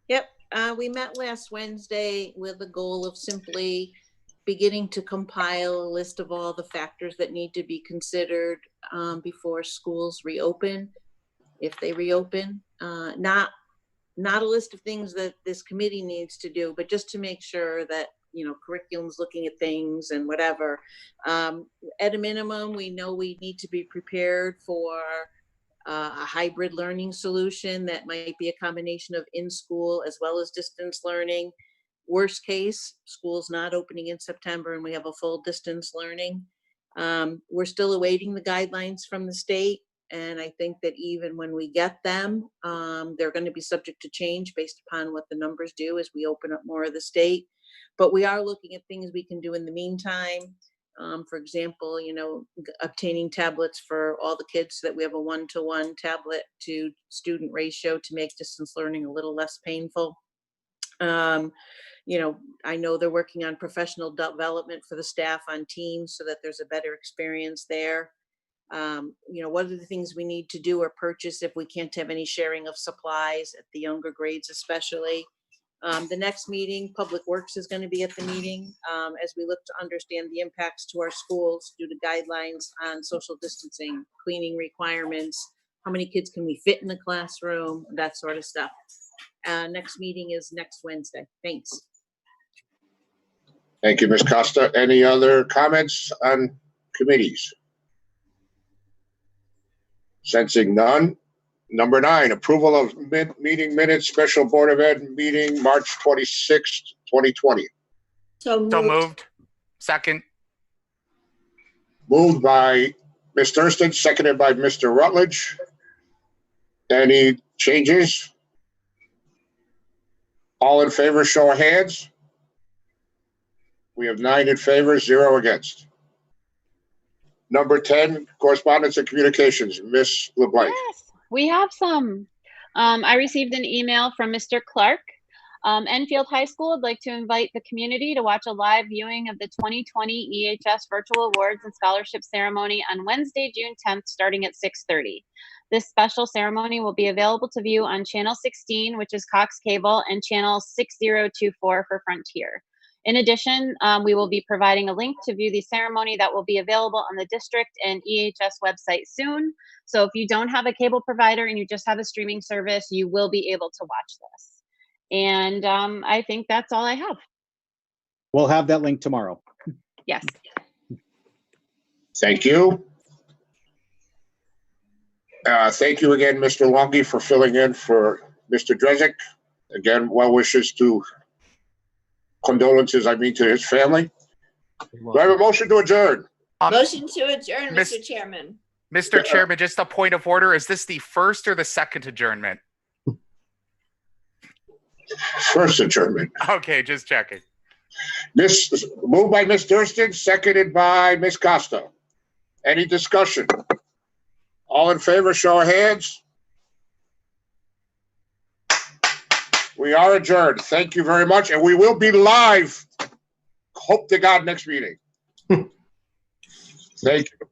Speaker 9: Yep, we met last Wednesday with the goal of simply beginning to compile a list of all the factors that need to be considered before schools reopen, if they reopen. Not a list of things that this committee needs to do, but just to make sure that, you know, curriculum's looking at things and whatever. At a minimum, we know we need to be prepared for a hybrid learning solution that might be a combination of in-school as well as distance learning. Worst case, school's not opening in September and we have a full distance learning. We're still awaiting the guidelines from the state. And I think that even when we get them, they're going to be subject to change based upon what the numbers do as we open up more of the state. But we are looking at things we can do in the meantime. For example, you know, obtaining tablets for all the kids so that we have a 1-to-1 tablet to student ratio to make distance learning a little less painful. You know, I know they're working on professional development for the staff on Teams so that there's a better experience there. You know, what are the things we need to do or purchase if we can't have any sharing of supplies at the younger grades, especially. The next meeting, Public Works is going to be at the meeting as we look to understand the impacts to our schools due to guidelines on social distancing, cleaning requirements, how many kids can we fit in the classroom, that sort of stuff. Next meeting is next Wednesday. Thanks.
Speaker 1: Thank you, Ms. Costa. Any other comments on committees? Sensing none. Number 9, approval of meeting minutes, special Board of Ed meeting, March 26th, 2020.
Speaker 11: So
Speaker 4: So
Speaker 11: moved.
Speaker 4: moved. Second.
Speaker 1: Moved by Ms. Thurston, seconded by Mr. Rutledge. Any changes? All in favor, show of hands. We have 9 in favor, 0 against. Number 10, correspondence and communications, Ms. LeBlanc.
Speaker 5: Yes, we have some. I received an email from Mr. Clark. Enfield High School would like to invite the community to watch a live viewing of the 2020 EHS Virtual Awards and Scholarship Ceremony on Wednesday, June 10th, starting at 6:30. This special ceremony will be available to view on Channel 16, which is Cox Cable, and Channel 6024 for Frontier. In addition, we will be providing a link to view the ceremony that will be available on the district and EHS website soon. So if you don't have a cable provider and you just have a streaming service, you will be able to watch this. And I think that's all I have.
Speaker 8: We'll have that link tomorrow.
Speaker 5: Yes.
Speaker 1: Thank you. Thank you again, Mr. Longi, for filling in for Mr. Drezek. Again, well wishes to condolences, I mean, to his family. Do I have a motion to adjourn?
Speaker 11: Motion to adjourn,
Speaker 4: Miss-
Speaker 11: Mr. Chairman.
Speaker 4: Mr. Chairman, just a point of order. Is this the first or the second adjournment?
Speaker 1: First adjournment.
Speaker 4: Okay, just checking.
Speaker 1: Moved by Ms. Thurston, seconded by Ms. Costa. Any discussion? All in favor, show of hands. We are adjourned. Thank you very much. And we will be live, hope to God, next meeting. Thank you.